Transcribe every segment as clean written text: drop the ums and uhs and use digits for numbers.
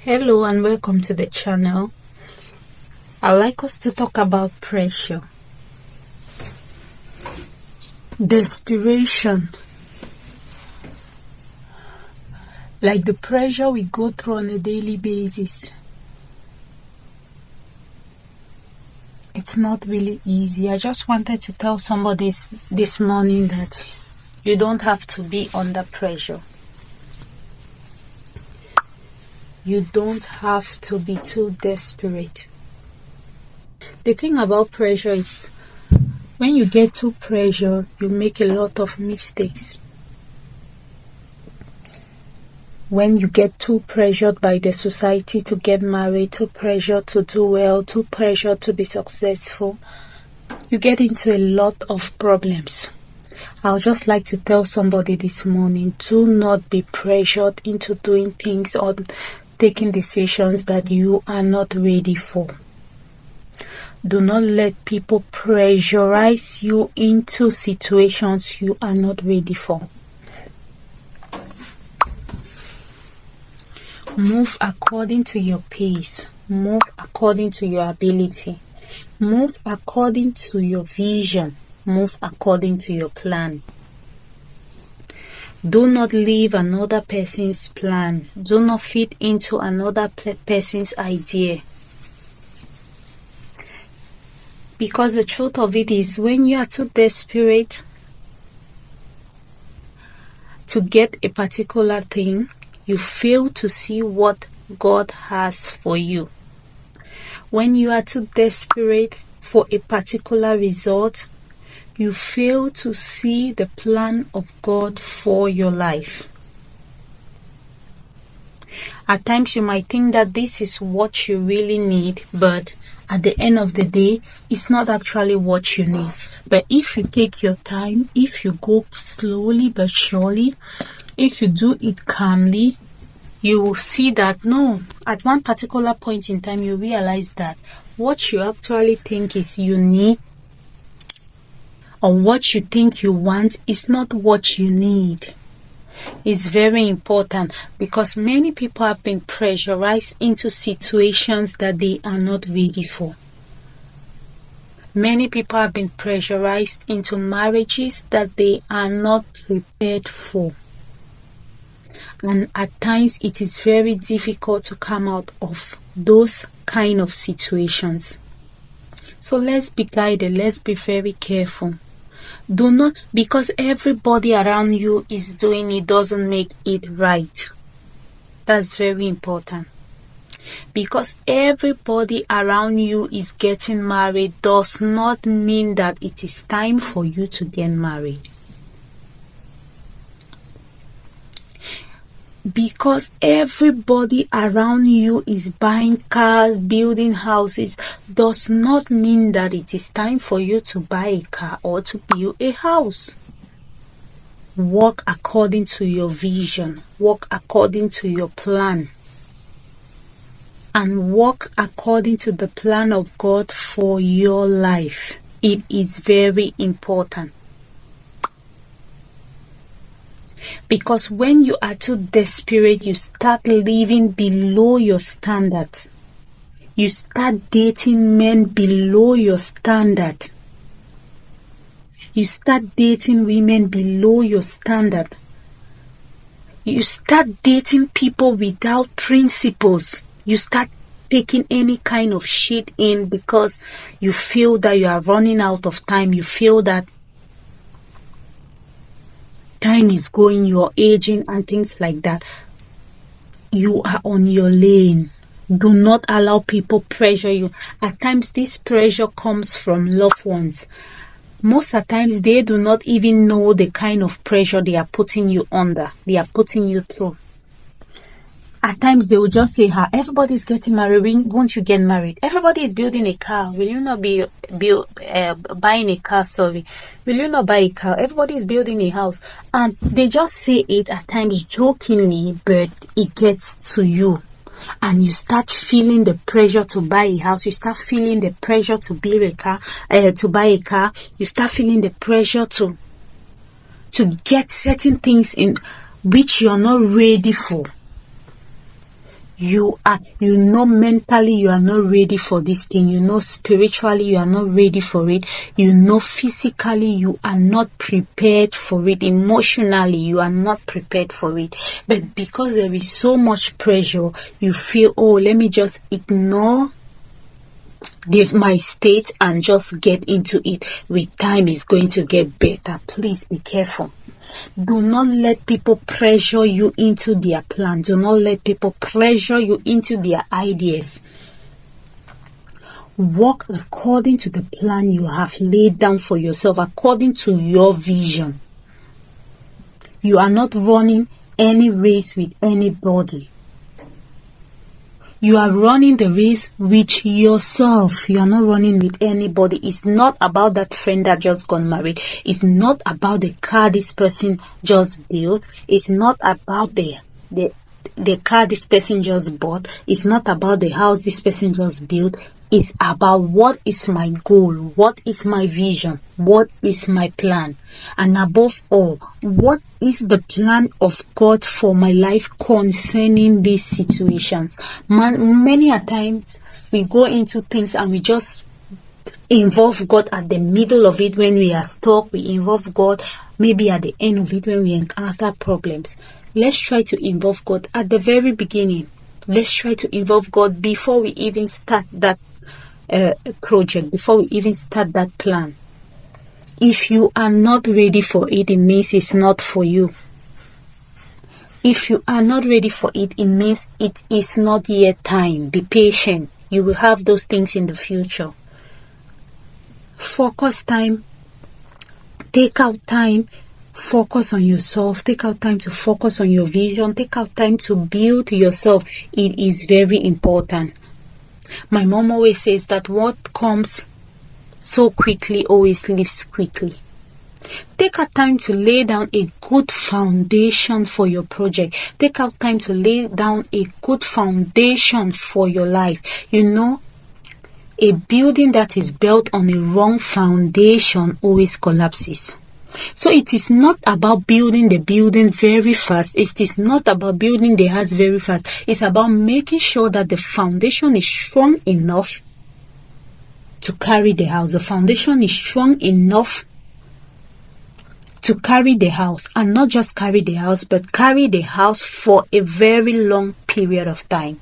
Hello and welcome to the channel. I'd like us to talk about pressure, desperation, like the pressure we go through on a daily basis. It's not really easy. I just wanted to tell somebody this morning that you don't have to be under pressure. You don't have to be too desperate. The thing about pressure is when you get too pressured, you make a lot of mistakes. When you get too pressured by the society to get married, too pressured to do well, too pressured to be successful, you get into a lot of problems. I would just like to tell somebody this morning, do not be pressured into doing things or taking decisions that you are not ready for. Do not let people pressurize you into situations you are not ready for. Move according to your pace. Move according to your ability. Move according to your vision. Move according to your plan. Do not leave another person's plan. Do not fit into another person's idea. Because the truth of it is, when you are too desperate to get a particular thing, you fail to see what God has for you. When you are too desperate for a particular result, you fail to see the plan of God for your life. At times you might think that this is what you really need, but at the end of the day, it's not actually what you need. But if you take your time, if you go slowly but surely, if you do it calmly, you will see that at one particular point in time, you realize that what you actually think is you need or what you think you want is not what you need. It's very important because many people have been pressurized into situations that they are not ready for. Many people have been pressurized into marriages that they are not prepared for. And at times it is very difficult to come out of those kind of situations. So let's be guided, let's be very careful. Do not, because everybody around you is doing it, doesn't make it right. That's very important. Because everybody around you is getting married does not mean that it is time for you to get married. Because everybody around you is buying cars, building houses, does not mean that it is time for you to buy a car or to build a house. Walk according to your vision. Walk according to your plan. And walk according to the plan of God for your life. It is very important. Because when you are too desperate, you start living below your standards. You start dating men below your standard. You start dating women below your standard. You start dating people without principles. You start taking any kind of shit in because you feel that you are running out of time. You feel that time is going, you're aging and things like that. You are on your lane. Do not allow people pressure you. At times this pressure comes from loved ones. Most of the times they do not even know the kind of pressure they are putting you under. They are putting you through. At times they will just say, everybody's getting married, won't you get married? Everybody is building a car, will you not be buying a car, will you not buy a car? Everybody is building a house. And they just say it at times jokingly, but it gets to you. And you start feeling the pressure to buy a house. You start feeling the pressure to build a car, to buy a car. You start feeling the pressure to get certain things in which you're not ready for. You know mentally you are not ready for this thing. You know spiritually you are not ready for it. You know physically you are not prepared for it. Emotionally you are not prepared for it. But because there is so much pressure, you feel, oh, let me just ignore my state and just get into it. With time it's going to get better. Please be careful. Do not let people pressure you into their plan. Do not let people pressure you into their ideas. Walk according to the plan you have laid down for yourself, according to your vision. You are not running any race with anybody. You are running the race with yourself. You are not running with anybody. It's not about that friend that just got married. It's not about the car this person just built. It's not about the car this person just bought. It's not about the house this person just built. It's about what is my goal, what is my vision, what is my plan, and above all, what is the plan of God for my life concerning these situations. Many a times we go into things and we just involve God at the middle of it when we are stuck. We involve God maybe at the end of it when we encounter problems. Let's try to involve God at the very beginning. Let's try to involve God before we even start that project, before we even start that plan. If you are not ready for it, it means it's not for you. If you are not ready for it, it means it is not yet time. Be patient. You will have those things in the future. Focus time. Take out time. Focus on yourself. Take out time to focus on your vision. Take out time to build yourself. It is very important. My mom always says that what comes so quickly always leaves quickly. Take out time to lay down a good foundation for your project. Take out time to lay down a good foundation for your life. You know, a building that is built on a wrong foundation always collapses. So it is not about building the building very fast. It is not about building the house very fast. It's about making sure that the foundation is strong enough to carry the house. The foundation is strong enough to carry the house, and not just carry the house, but carry the house for a very long period of time.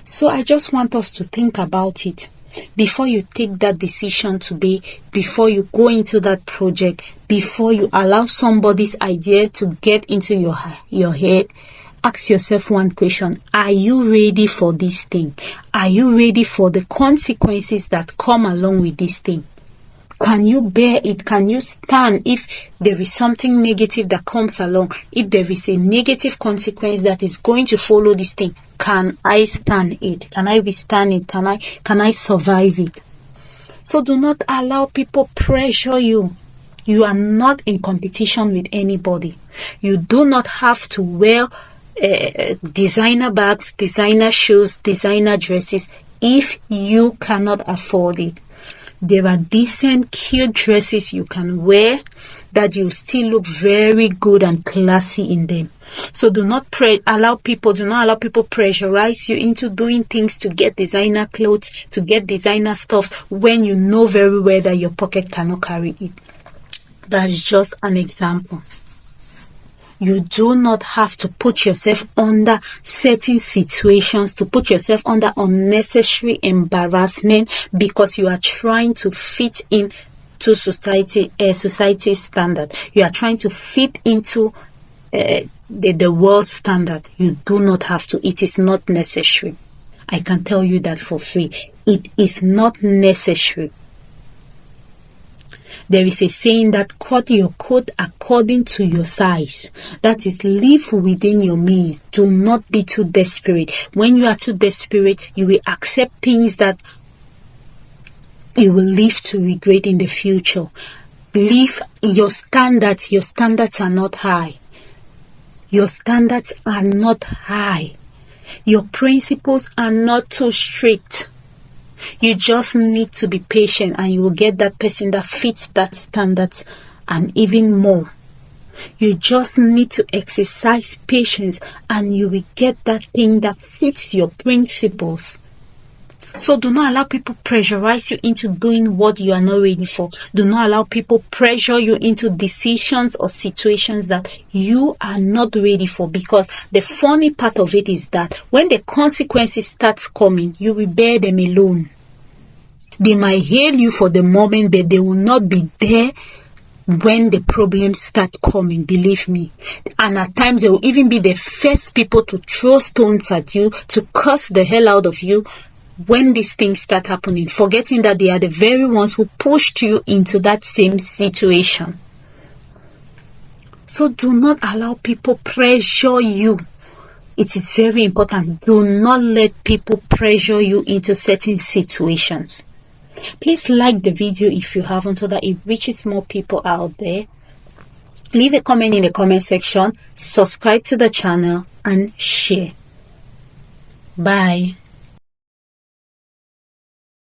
So I just want us to think about it. Before you take that decision today, before you go into that project, before you allow somebody's idea to get into your head, ask yourself one question. Are you ready for this thing? Are you ready for the consequences that come along with this thing? Can you bear it? Can you stand if there is something negative that comes along? If there is a negative consequence that is going to follow this thing, can I stand it? Can I withstand it? Can I survive it? So do not allow people pressure you. You are not in competition with anybody. You do not have to wear designer bags, designer shoes, designer dresses if you cannot afford it. There are decent, cute dresses you can wear that you still look very good and classy in them. So do not allow people pressurize you into doing things to get designer clothes, to get designer stuff, when you know very well that your pocket cannot carry it. That's just an example. You do not have to put yourself under certain situations, to put yourself under unnecessary embarrassment because you are trying to fit in to society's standard. You are trying to fit into the world standard. You do not have to. It is not necessary. I can tell you that for free. It is not necessary. There is a saying that cut your coat according to your size. That is, live within your means. Do not be too desperate. When you are too desperate, you will accept things that you will live to regret in the future. Live your standards. Your standards are not high. Your standards are not high. Your principles are not too strict. You just need to be patient and you will get that person that fits that standards and even more. You just need to exercise patience and you will get that thing that fits your principles. So do not allow people pressurize you into doing what you are not ready for. Do not allow people pressure you into decisions or situations that you are not ready for, because the funny part of it is that when the consequences start coming, you will bear them alone. They might hail you for the moment, but they will not be there when the problems start coming, believe me. And at times they will even be the first people to throw stones at you, to curse the hell out of you when these things start happening, forgetting that they are the very ones who pushed you into that same situation. So do not allow people pressure you. It is very important. Do not let people pressure you into certain situations. Please like the video if you haven't, so that it reaches more people out there. Leave a comment in the comment section, subscribe to the channel, and share. Bye.